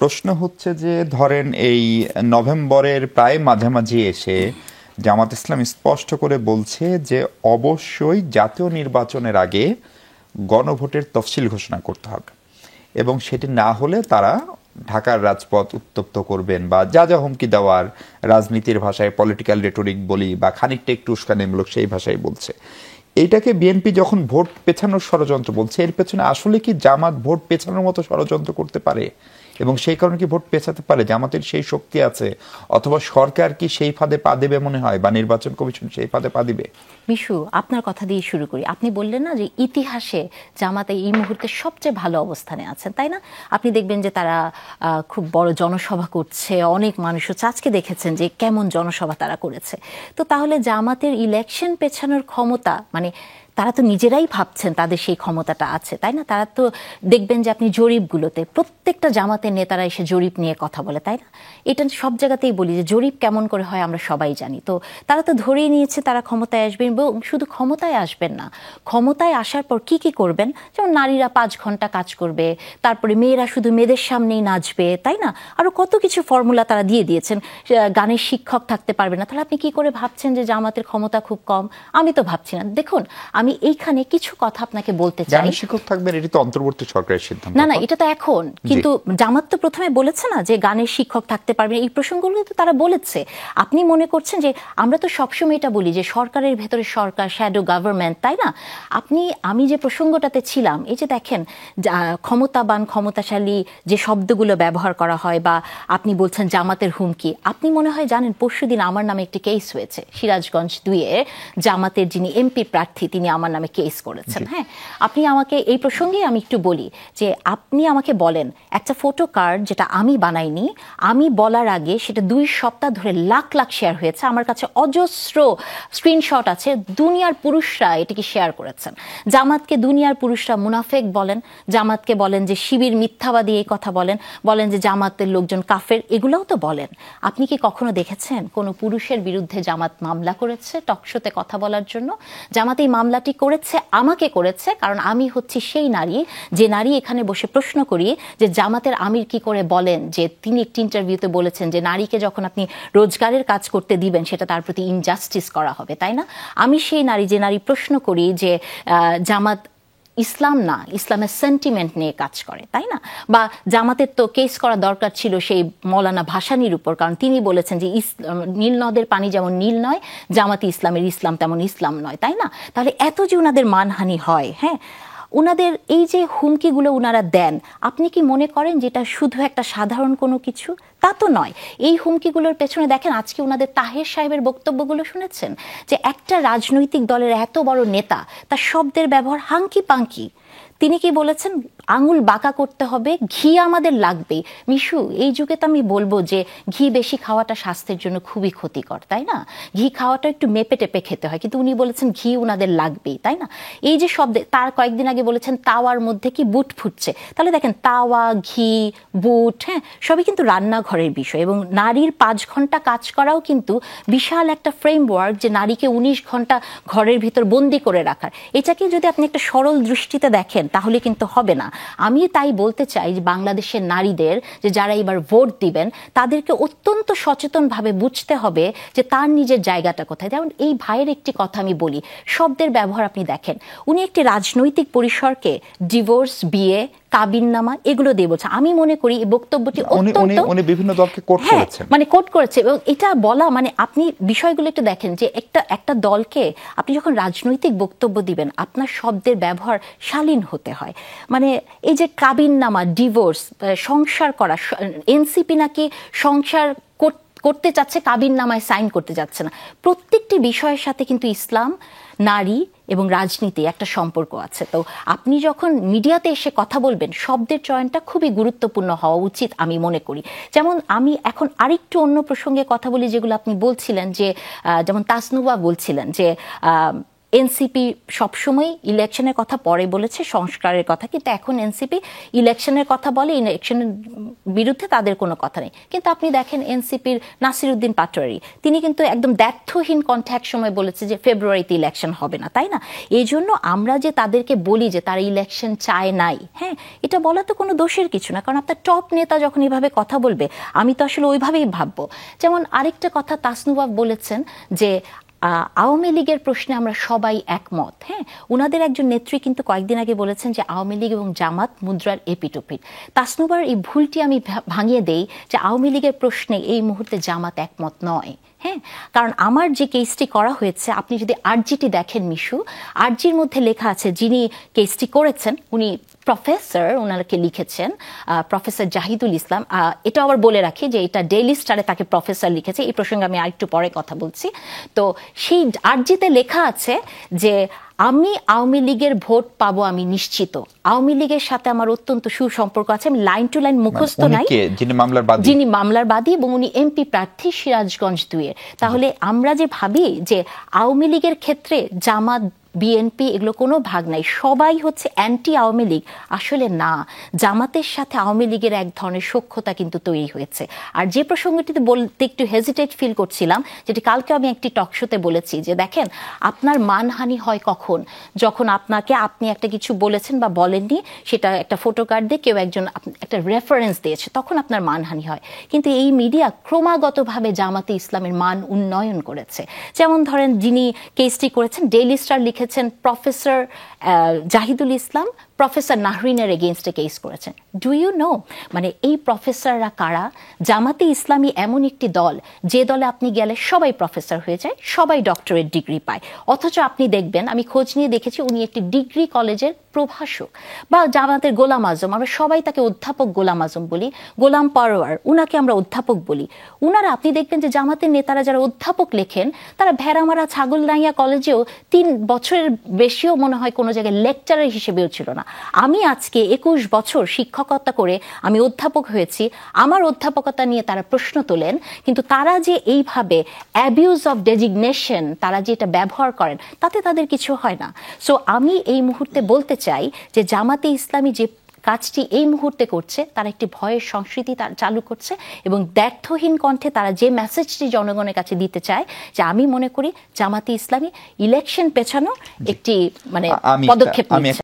প্রশ্ন হচ্ছে যে ধরেন এই নভেম্বরের প্রায় মাঝামাঝি এসে জামাত ইসলাম স্পষ্ট করে বলছে যে অবশ্যই জাতীয় নির্বাচনের আগে গণভোটের তফসিল ঘোষণা করতে হবে এবং সেটি না হলে তারা ঢাকার রাজপথ উত্তপ্ত করবেন বা যা যা হুমকি দেওয়ার রাজনীতির ভাষায় পলিটিক্যাল রেটরিক বলি বা খানিকটা একটু উস্কানিমূলক সেই ভাষায় বলছে। এইটাকে বিএনপি যখন ভোট পেছানোর ষড়যন্ত্র বলছে, এর পেছনে আসলে কি জামাত ভোট পেছানোর মতো ষড়যন্ত্র করতে পারে এবং সেই কারণে কি ভোট পেছাতে পারে? জামাতের সেই শক্তি আছে? অথবা সরকার কি সেই ফাঁদে পা দেবে মনে হয়, বা নির্বাচন কমিশন সেই ফাঁদে পা দিবে? বিশু, আপনার কথা দিয়ে শুরু করি। আপনি বললেন না যে ইতিহাসে জামাত এই মুহূর্তে সবচেয়ে ভালো অবস্থানে আছেন, তাই না? আপনি দেখবেন যে তারা খুব বড় জনসভা করছে, অনেক মানুষ হচ্ছে। আজকে দেখেছেন যে কেমন জনসভা তারা করেছে। তো তাহলে জামাতের ইলেকশন পেছানোর ক্ষমতা, মানে তারা তো নিজেরাই ভাবছেন তাদের সেই ক্ষমতাটা আছে, তাই না? তারা তো দেখবেন যে আপনি জরিপগুলোতে প্রত্যেকটা জামাতের নেতারা এসে জরিপ নিয়ে কথা বলে, তাই না? এটা সব জায়গাতেই বলি যে জরিপ কেমন করে হয় আমরা সবাই জানি। তো তারা তো ধরেই নিয়েছে তারা ক্ষমতায় আসবেন, এবং শুধু ক্ষমতায় আসবেন না, ক্ষমতায় আসার পর কি কি করবেন। যেমন নারীরা 5 ঘন্টা কাজ করবে, তারপরে মেয়েরা শুধু মেয়েদের সামনেই নাচবে, তাই না? আরো কত কিছু ফর্মুলা তারা দিয়ে দিয়েছেন। গানের শিক্ষক থাকতে পারবে না। তাহলে আপনি কি করে ভাবছেন যে জামাতের ক্ষমতা খুব কম? আমি তো ভাবছি না। দেখুন, আমি এইখানে কিছু কথা আপনাকে বলতে চাই। গানের শিক্ষক থাকবেন, এটি তো অন্তর্বর্তী সরকারের সিদ্ধান্ত। না না, এটা তো এখন, কিন্তু জামাত তো প্রথমে বলেছে না যে গানের শিক্ষক থাকতে পারবে। এই প্রসঙ্গগুলো তো তারা বলেছে। আপনি মনে করছেন যে আমরা তো সবসময় এটা বলি যে সরকারের ভেতরে সরকার, শ্যাডো গভর্নমেন্ট, তাই না? আমি যে প্রসঙ্গটাতে ছিলাম, এই যে দেখেন ক্ষমতাবান, ক্ষমতাশালী যে শব্দগুলো ব্যবহার করা হয়, বা আপনি বলছেন জামাতের হুমকি। আপনি মনে হয় জানেন পরশুদিন আমার নামে একটি কেস হয়েছে সিরাজগঞ্জ 2-এ। জামাতের যিনি এমপি প্রার্থী তিনি আমার নামে কেস করেছেন। হ্যাঁ, আপনি আমাকে এই প্রসঙ্গে আমি একটু বলি যে আপনি আমাকে বলেন একটা ফটো কার্ড যেটা আমি বানাইনি, আমি বলার আগে সেটা 2 সপ্তাহ ধরে লাখ লাখ শেয়ার হয়েছে। আমার কাছে অজস্র স্ক্রিনশট আছে। দুনিয়ার পুরুষরা এটাকে শেয়ার করেছেন। জামাতকে দুনিয়ার পুরুষরা মুনাফেক বলেন, জামাতকে বলেন যে শিবির মিথ্যাবাদী, এই কথা বলেন, বলেন যে জামাতের লোকজন কাফের, এগুলোও তো বলেন। আপনি কি কখনো দেখেছেন কোনো পুরুষের বিরুদ্ধে জামাত মামলা করেছে টকশোতে কথা বলার জন্য? জামাত এই মামলাটি করেছে, আমাকে করেছে, কারণ আমি হচ্ছি সেই নারী যে নারী এখানে বসে প্রশ্ন করি যে জামাতের আমির কি করে বলেন যে তিনি একটি ইন্টারভিউতে বলেছেন যে নারীকে যখন আপনি রোজগারের কাজ করতে দিবেন সেটা তার প্রতি ইনজাস্টিস করা হবে, তাই না? আমি সেই নারী যে নারী প্রশ্ন করি যে জামাত ইসলাম না, ইসলামের সেন্টিমেন্ট নিয়ে কাজ করে, তাই না? বা জামাতের তো কেস করা দরকার ছিল সেই মৌলানা ভাসানীর উপর, কারণ তিনি বলেছেন যে নীল নদের পানি যেমন নীল নয়, জামাতি ইসলামের ইসলাম তেমন ইসলাম নয়, তাই না? তাহলে এত যে ওনাদের মানহানি হয়, হ্যাঁ, ওনাদের এই যে হুমকিগুলো ওনারা দেন, আপনি কি মনে করেন যেটা শুধু একটা সাধারণ কোনো কিছু? তা তো নয়। এই হুমকিগুলোর পেছনে দেখেন, আজকে ওনাদের তাহের সাহেবের বক্তব্যগুলো শুনেছেন যে একটা রাজনৈতিক দলের এত বড় নেতা, তার শব্দের ব্যবহার হাঙ্কি পাঙ্কি। তিনি কি বলেছেন? আঙুল বাঁকা করতে হবে, ঘি আমাদের লাগবে। মিশু, এই যুগে তো আমি বলবো যে ঘি বেশি খাওয়াটা স্বাস্থ্যের জন্য খুবই ক্ষতিকর, তাই না? ঘি খাওয়াটা একটু মেপে টেপে খেতে হয়, কিন্তু উনি বলেছেন ঘি ওনাদের লাগবেই, তাই না? এই যে শব্দে, তার কয়েকদিন আগে বলেছেন তাওয়ার মধ্যে কি বুট ফুটছে। তাহলে দেখেন, তাওয়া, ঘি, বুট, হ্যাঁ, সবই কিন্তু রান্নাঘরের বিষয়। এবং নারীর 5 ঘন্টা কাজ করাও কিন্তু বিশাল একটা ফ্রেমওয়ার্ক, যে নারীকে 19 ঘন্টা ঘরের ভিতর বন্দি করে রাখার। এটাকে যদি আপনি একটা সরল দৃষ্টিতে দেখেন তাহলে কিন্তু হবে না। আমি তাই বলতে চাই যে বাংলাদেশের নারীদের, যে যারা এবার ভোট দিবেন, তাদেরকে অত্যন্ত সচেতনভাবে বুঝতে হবে যে তার নিজের জায়গাটা কোথায়। যেমন এই ভাইয়ের একটি কথা আমি বলি, শব্দের ব্যবহার আপনি দেখেন। উনি একটি রাজনৈতিক পরিসরকে ডিভোর্স, বিয়ে, কাবিননামা এগুলো দিয়ে বলছে। আমি মনে করি এই বক্তব্যটি অত্যন্ত, উনি বিভিন্ন দলকে কোট করেছেন, মানে কোট করেছে। এবং এটা বলা মানে আপনি বিষয়গুলো একটু দেখেন যে একটা দলকে আপনি যখন রাজনৈতিক বক্তব্য দিবেন, আপনার শব্দের ব্যবহার শালীন হতে হয়। মানে এই যে কাবিননামা, ডিভোর্স, সংসার করা, এনসিপি নাকি সংসার করতে চাচ্ছে, কাবিননামায় সাইন করতে যাচ্ছে না। প্রত্যেকটি বিষয়ের সাথে কিন্তু ইসলাম, নারী এবং রাজনীতি একটা সম্পর্ক আছে। তো আপনি যখন মিডিয়াতে এসে কথা বলবেন, শব্দের চয়নটা খুবই গুরুত্বপূর্ণ হওয়া উচিত আমি মনে করি। যেমন আমি এখন আরেকটু অন্য প্রসঙ্গে কথা বলি, যেগুলো আপনি বলছিলেন যে যেমন তাসনুবা বলছিলেন যে এনসিপি সবসময় ইলেকশনের কথা পরে বলেছে, সংস্কারের কথা, কিন্তু এখন এনসিপি ইলেকশনের কথা বলে, ইলেকশনের বিরুদ্ধে তাদের কোনো কথা নেই। কিন্তু আপনি দেখেন এনসিপির নাসিরউদ্দিন পাটোয়ারি, তিনি কিন্তু একদম দ্ব্যর্থহীন কণ্ঠে এক সময় বলেছে যে ফেব্রুয়ারিতে ইলেকশন হবে না, তাই না? এই জন্য আমরা যে তাদেরকে বলি যে তারা ইলেকশন চায় নাই, হ্যাঁ, এটা বলা তো কোনো দোষের কিছু না, কারণ আপনার টপ নেতা যখন এভাবে কথা বলবে আমি তো আসলে ওইভাবেই ভাববো। যেমন আরেকটা কথা তাসনুভা বলেছেন যে আওয়ামী লীগের প্রশ্নে আমরা সবাই একমত। হ্যাঁ, উনাদের একজন নেত্রী কিন্তু কয়েকদিন আগে বলেছেন যে আওয়ামী লীগ এবং জামাত মুদ্রার এপিটোপিট। তাসনুবার এই ভুলটি আমি ভাঙিয়ে দেই যে আওয়ামী লীগের প্রশ্নে এই মুহূর্তে জামাত একমত নয়। হ্যাঁ, কারণ আমার যে কেসটি করা হয়েছে, আপনি যদি আরজিটি দেখেন মিশু, আরজির মধ্যে লেখা আছে যিনি কেসটি করেছেন উনি প্রফেসর, ওনাকে লিখেছেন প্রফেসর জাহিদুল ইসলাম। এটা আবার বলে রাখি যে এটা ডেইলি স্টারে তাকে প্রফেসর লিখেছে, এই প্রসঙ্গে আমি আরেকটু পরে কথা বলছি। তো সেই আরজিতে লেখা আছে যে আমি আওয়ামী লীগের ভোট পাবো, আমি নিশ্চিত। আওয়ামী লীগের সাথে আমার অত্যন্ত সুসম্পর্ক আছে, আমি লাইন টু লাইন মুখস্থ নাই, যিনি মামলার বাদী এবং উনি এমপি প্রার্থী সিরাজগঞ্জ 2-এর। তাহলে আমরা যে ভাবি যে আওয়ামী লীগের ক্ষেত্রে জামাত, বিএনপি এগুলো কোনো ভাগ নাই, সবাই হচ্ছে অ্যান্টি আওয়ামী লীগ, আসলে না। জামাতের সাথে আওয়ামী লীগের এক ধরনের সখ্যতা কিন্তু তৈরি হয়েছে। আর যে প্রসঙ্গটিতে বলতে একটু হেজিটেট ফিল করছিলাম, যেটি কালকে আমি একটি টকশোতে বলেছি, যে দেখেন আপনার মানহানি হয় কখন, যখন আপনি একটা কিছু বলেছেন বা বলেননি, সেটা একটা ফটো কার্ড দিয়ে কেউ একজন একটা রেফারেন্স দিয়েছে, তখন আপনার মানহানি হয়। কিন্তু এই মিডিয়া ক্রমাগতভাবে জামাতে ইসলামের মান উন্নয়ন করেছে। যেমন ধরেন যিনি কেসটি করেছেন, ডেইলি স্টার লিখেছেন প্রফেসর জাহিদুল ইসলাম প্রফেসর নাহরিনের এগেইনস্টে কেস করেছেন। ডু ইউ নো মানে এই প্রফেসররা কারা? জামাতে ইসলামী এমন একটি দল যে দলে আপনি গেলে সবাই প্রফেসর হয়ে যায়, সবাই ডক্টরেট ডিগ্রি পায়, অথচ আপনি দেখবেন, আমি খোঁজ নিয়ে দেখেছি, উনি একটি ডিগ্রি কলেজের প্রভাষক। বা জামাতের গোলাম আজম, আমরা সবাই তাকে অধ্যাপক গোলাম আজম বলি, গোলাম পরোয়ার উনাকে আমরা অধ্যাপক বলি। উনারা, আপনি দেখবেন যে জামাতের নেতারা যারা অধ্যাপক লেখেন, তারা ভেড়ামারা ছাগলনাইয়া কলেজেও 3 বছরের বেশিও মনে হয় কোনো জায়গায় লেকচারার হিসেবেও ছিল না। আমি আজকে 21 বছর শিক্ষকতা করে আমি অধ্যাপক হয়েছি, আমার অধ্যাপকতা নিয়ে তারা প্রশ্ন তোলেন, কিন্তু তারা যে এইভাবে অ্যাবিউজ অফ ডেজিগনেশন তারা যে এটা ব্যবহার করেন, তাতে তাদের কিছু হয় না। সো আমি এই মুহূর্তে বলতে চাই যে জামাতে ইসলামী যে কাজটি এই মুহূর্তে করছে, তারা একটি ভয়ের সংস্কৃতি চালু করছে এবং দ্ব্যর্থহীন কণ্ঠে তারা যে মেসেজটি জনগণের কাছে দিতে চায়, যে আমি মনে করি জামাতে ইসলামী ইলেকশন পেছানো একটি পদক্ষেপ নিচ্ছে।